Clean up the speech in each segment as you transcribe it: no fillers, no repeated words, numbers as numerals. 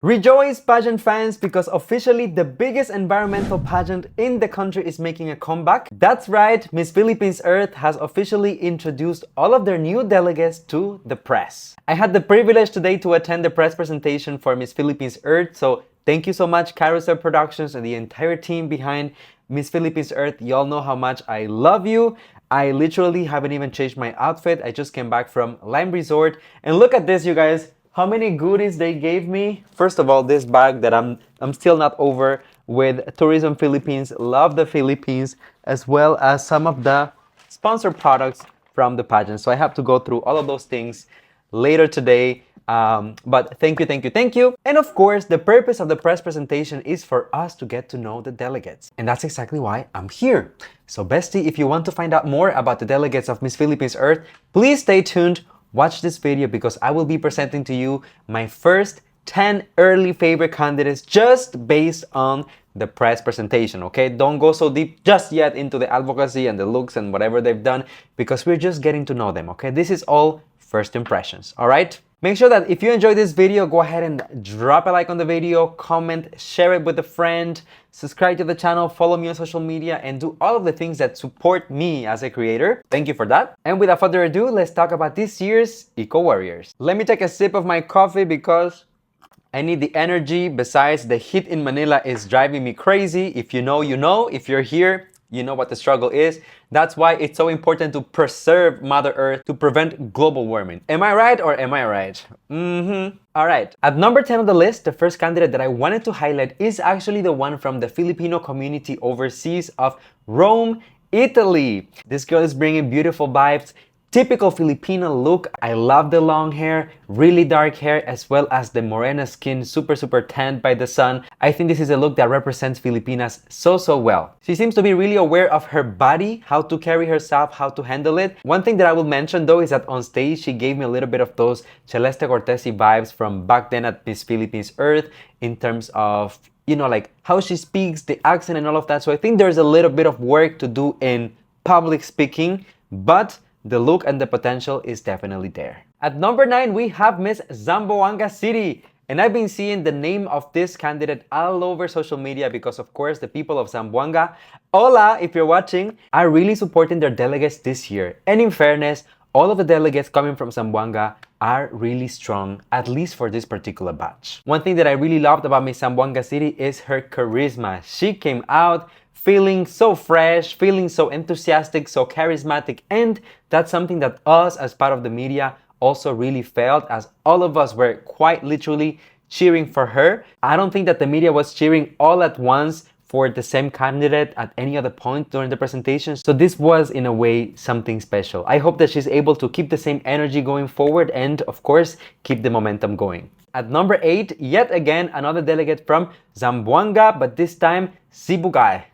Rejoice, pageant fans, because officially the biggest environmental pageant in the country is making a comeback. That's right, Miss Philippines Earth has officially introduced all of their new delegates to the press. I had the privilege today to attend the press presentation for Miss Philippines Earth, so thank you so much, Carousel Productions and the entire team behind Miss Philippines Earth. Y'all know how much I love you. I literally haven't even changed my outfit. I just came back from Lime Resort, and look at this, you guys. How many goodies they gave me. First of all, this bag that I'm still not over with Tourism Philippines, Love the Philippines, as well as some of the sponsored products from the pageant. So I have to go through all of those things later today. But thank you. And of course, the purpose of the press presentation is for us to get to know the delegates. And that's exactly why I'm here. So bestie, if you want to find out more about the delegates of Miss Philippines Earth, please stay tuned. Watch this video because I will be presenting to you my first 10 early favorite candidates just based on the press presentation, okay? Don't go so deep just yet into the advocacy and the looks and whatever they've done because we're just getting to know them, okay? This is all first impressions, all right? Make sure that if you enjoyed this video, go ahead and drop a like on the video, comment, share it with a friend, subscribe to the channel, follow me on social media, and do all of the things that support me as a creator. Thank you for that. And without further ado, let's talk about this year's Eco Warriors. Let me take a sip of my coffee because I need the energy. Besides, the heat in Manila is driving me crazy. If you know, you know. If you're here, you know what the struggle is. That's why it's so important to preserve Mother Earth to prevent global warming. Am I right or am I right? All right. At number 10 on the list, the first candidate that I wanted to highlight is actually the one from the Filipino community overseas of Rome, Italy. This girl is bringing beautiful vibes. Typical Filipino look. I love the long hair, really dark hair, as well as the morena skin, super tanned by the sun. I think this is a look that represents Filipinas so well. She seems to be really aware of her body, how to carry herself, how to handle it. One thing that I will mention though is that on stage, she gave me a little bit of those Celeste Cortesi vibes from back then at Miss Philippines Earth in terms of, you know, like how she speaks, the accent and all of that. So I think there's a little bit of work to do in public speaking, but the look and the potential is definitely there. At number 9, we have Miss Zamboanga City. And I've been seeing the name of this candidate all over social media because, of course, the people of Zamboanga, hola, if you're watching, are really supporting their delegates this year. And in fairness, all of the delegates coming from Zamboanga are really strong, at least for this particular batch. One thing that I really loved about Miss Zamboanga City is her charisma. She came out feeling so fresh, feeling so enthusiastic, so charismatic, and that's something that us as part of the media also really felt, as all of us were quite literally cheering for her. I don't think that the media was cheering all at once for the same candidate at any other point during the presentation, so this was in a way something special. I hope that she's able to keep the same energy going forward and of course keep the momentum going. At number 8, yet again another delegate from Zamboanga, but this time Sibugay.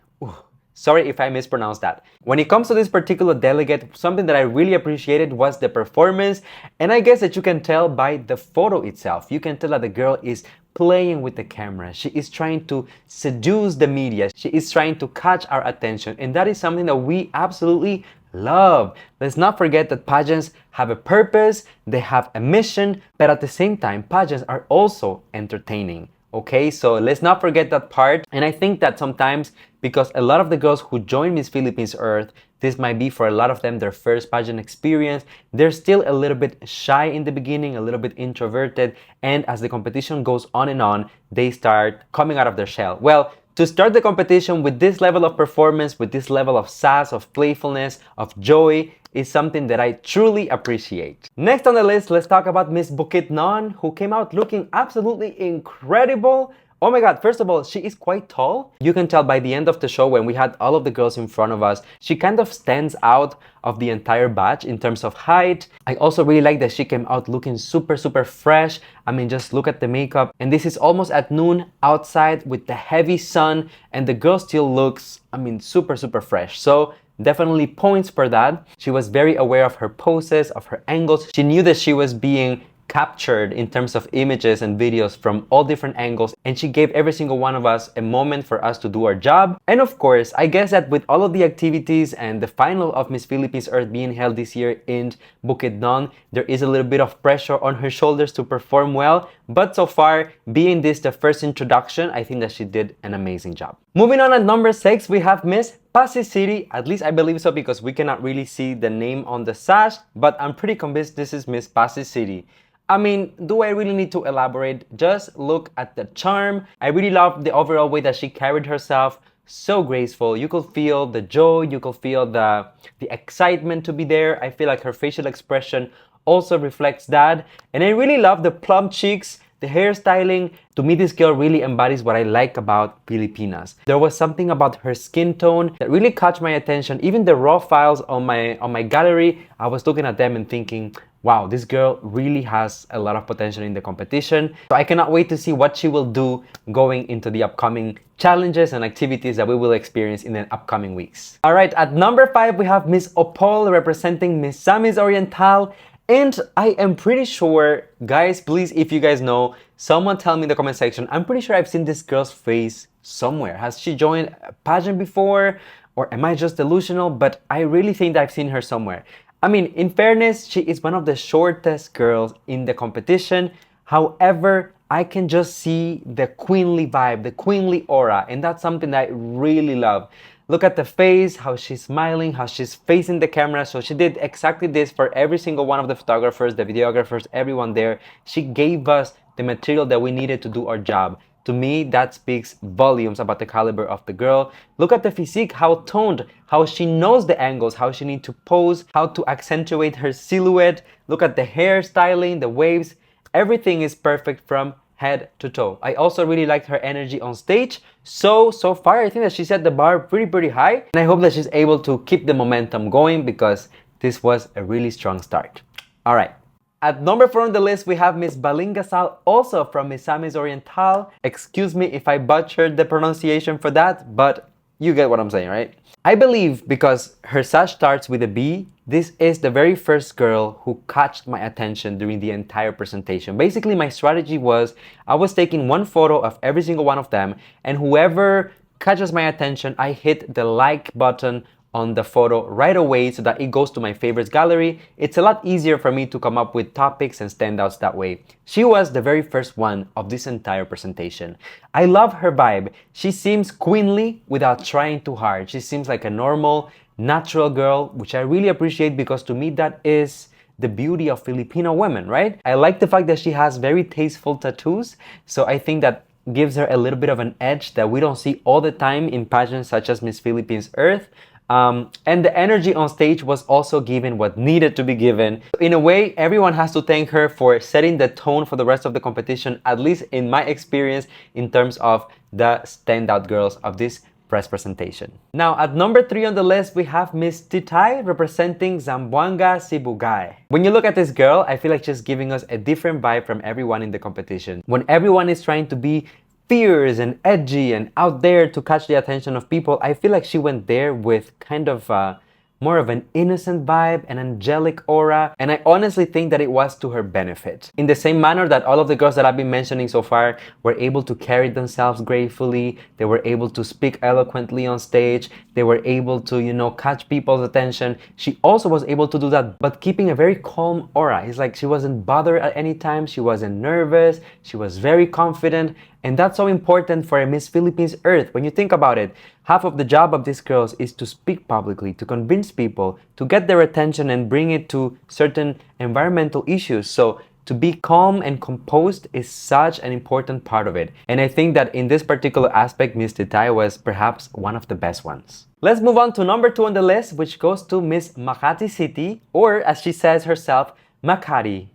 Sorry if I mispronounced that. When it comes to this particular delegate, something that I really appreciated was the performance, and I guess that you can tell by the photo itself. You can tell that the girl is playing with the camera. She is trying to seduce the media. She is trying to catch our attention, and that is something that we absolutely love. Let's not forget that pageants have a purpose, they have a mission, but at the same time, pageants are also entertaining. Okay, so let's not forget that part. And I think that sometimes, because a lot of the girls who join Miss Philippines Earth, this might be for a lot of them their first pageant experience, they're still a little bit shy in the beginning, a little bit introverted, and as the competition goes on and on, they start coming out of their shell. Well, to start the competition with this level of performance, with this level of sass, of playfulness, of joy, is something that I truly appreciate. Next on the list, let's talk about Miss Bukidnon, who came out looking absolutely incredible. Oh my god, first of all, she is quite tall. You can tell by the end of the show when we had all of the girls in front of us, she kind of stands out of the entire batch in terms of height. I also really like that she came out looking super fresh. I mean, just look at the makeup. And this is almost at noon outside with the heavy sun, and the girl still looks, I mean, super fresh. So definitely points for that. She was very aware of her poses, of her angles. She knew that she was being captured in terms of images and videos from all different angles, and she gave every single one of us a moment for us to do our job. And of course, I guess that with all of the activities and the final of Miss Philippines Earth being held this year in Bukidnon, there is a little bit of pressure on her shoulders to perform well, but so far, being this the first introduction, I think that she did an amazing job. Moving on at number 6, we have Miss Pasig City. At least I believe so, because we cannot really see the name on the sash, but I'm pretty convinced this is Miss Pasig City. I mean, do I really need to elaborate? Just look at the charm. I really love the overall way that she carried herself. So graceful. You could feel the joy, you could feel the excitement to be there. I feel like her facial expression also reflects that. And I really love the plump cheeks, the hairstyling. To me, this girl really embodies what I like about Filipinas. There was something about her skin tone that really caught my attention. Even the raw files on my gallery, I was looking at them and thinking, wow, this girl really has a lot of potential in the competition. So I cannot wait to see what she will do going into the upcoming challenges and activities that we will experience in the upcoming weeks. All right, at number 5, we have Miss Opol representing Miss Samis Oriental. And I am pretty sure, guys, please, if you guys know, someone tell me in the comment section. I'm pretty sure I've seen this girl's face somewhere. Has she joined a pageant before? Or am I just delusional? But I really think that I've seen her somewhere. I mean, in fairness, she is one of the shortest girls in the competition. However, I can just see the queenly vibe, the queenly aura, and that's something that I really love. Look at the face, how she's smiling, how she's facing the camera. So she did exactly this for every single one of the photographers, the videographers, everyone there. She gave us the material that we needed to do our job. To me, that speaks volumes about the caliber of the girl. Look at the physique, how toned, how she knows the angles, how she needs to pose, how to accentuate her silhouette. Look at the hair styling, the waves. Everything is perfect from head to toe. I also really liked her energy on stage. So far, I think that she set the bar pretty high. And I hope that she's able to keep the momentum going, because this was a really strong start. All right. At number 4 on the list, we have Miss Balingasal, also from Miss Samis Oriental. Excuse me if I butchered the pronunciation for that, but you get what I'm saying, right? I believe because her sash starts with a B, this is the very first girl who caught my attention during the entire presentation. Basically, my strategy was I was taking one photo of every single one of them, and whoever catches my attention, I hit the like button on the photo right away so that it goes to my favorites gallery. It's a lot easier for me to come up with topics and standouts that way. She was the very first one of this entire presentation. I love her vibe. She seems queenly without trying too hard. She seems like a normal, natural girl, which I really appreciate, because to me that is the beauty of Filipino women, right? I like the fact that she has very tasteful tattoos, so I think that gives her a little bit of an edge that we don't see all the time in pageants such as Miss Philippines Earth. And the energy on stage was also given what needed to be given. In a way, everyone has to thank her for setting the tone for the rest of the competition, at least in my experience, in terms of the standout girls of this press presentation. Now, at number 3 on the list, we have Miss Titay representing Zamboanga, Sibugay. When you look at this girl, I feel like she's giving us a different vibe from everyone in the competition. When everyone is trying to be fierce and edgy and out there to catch the attention of people, I feel like she went there with kind of more of an innocent vibe, an angelic aura, and I honestly think that it was to her benefit. In the same manner that all of the girls that I've been mentioning so far were able to carry themselves gracefully, they were able to speak eloquently on stage, they were able to, you know, catch people's attention. She also was able to do that, but keeping a very calm aura. It's like she wasn't bothered at any time, she wasn't nervous, she was very confident. And that's so important for a Miss Philippines Earth. When you think about it, half of the job of these girls is to speak publicly, to convince people, to get their attention and bring it to certain environmental issues. So to be calm and composed is such an important part of it. And I think that in this particular aspect, Miss Titay was perhaps one of the best ones. Let's move on to number 2 on the list, which goes to Miss Makati City, or as she says herself, Makati.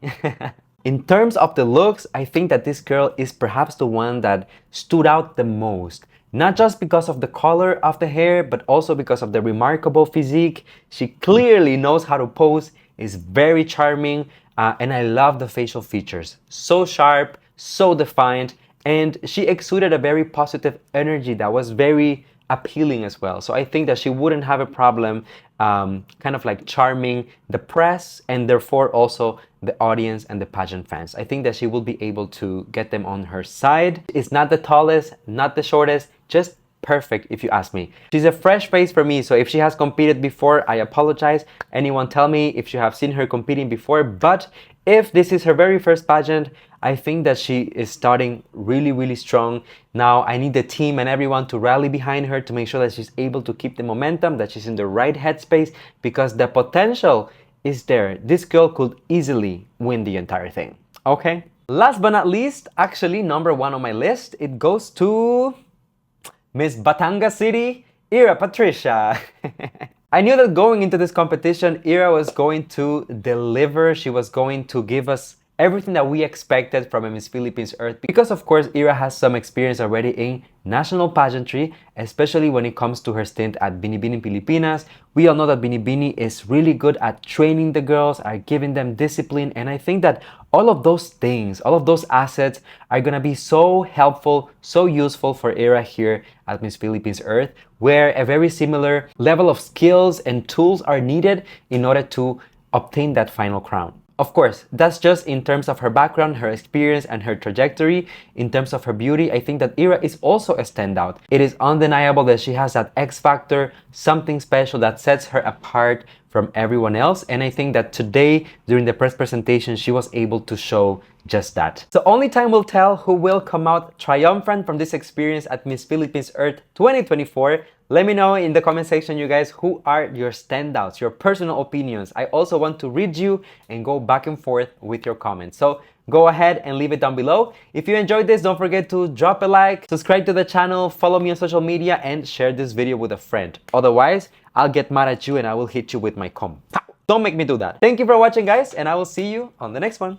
In terms of the looks, I think that this girl is perhaps the one that stood out the most. Not just because of the color of the hair, but also because of the remarkable physique. She clearly knows how to pose, is very charming, and I love the facial features. So sharp, so defined, and she exuded a very positive energy that was very appealing as well. So I think that she wouldn't have a problem kind of like charming the press and therefore also the audience and the pageant fans. I think that she will be able to get them on her side. It's not the tallest, not the shortest, just perfect if you ask me. She's a fresh face for me, so if she has competed before, I apologize. Anyone tell me if you have seen her competing before, but if this is her very first pageant, I think that she is starting really, really strong. Now I need the team and everyone to rally behind her to make sure that she's able to keep the momentum, that she's in the right headspace, because the potential is there. This girl could easily win the entire thing. Okay? Last but not least, actually number 1 on my list, it goes to Miss Batanga City, Ira Patricia. I knew that going into this competition, Ira was going to deliver. She was going to give us everything that we expected from a Miss Philippines Earth, because of course Ira has some experience already in national pageantry, especially when it comes to her stint at Binibini Pilipinas. We all know that Binibini is really good at training the girls, are giving them discipline, and I think that all of those things, all of those assets are gonna be so helpful, so useful for Ira here at Miss Philippines Earth, where a very similar level of skills and tools are needed in order to obtain that final crown. Of course, that's just in terms of her background, her experience, and her trajectory. In terms of her beauty, I think that Ira is also a standout. It is undeniable that she has that X factor, something special that sets her apart from everyone else. And I think that today, during the press presentation, she was able to show just that. So only time will tell who will come out triumphant from this experience at Miss Philippines Earth 2024. Let me know in the comment section, you guys, who are your standouts, your personal opinions. I also want to read you and go back and forth with your comments. So go ahead and leave it down below. If you enjoyed this, don't forget to drop a like, subscribe to the channel, follow me on social media, and share this video with a friend. Otherwise, I'll get mad at you and I will hit you with my comb. Don't make me do that. Thank you for watching, guys, and I will see you on the next one.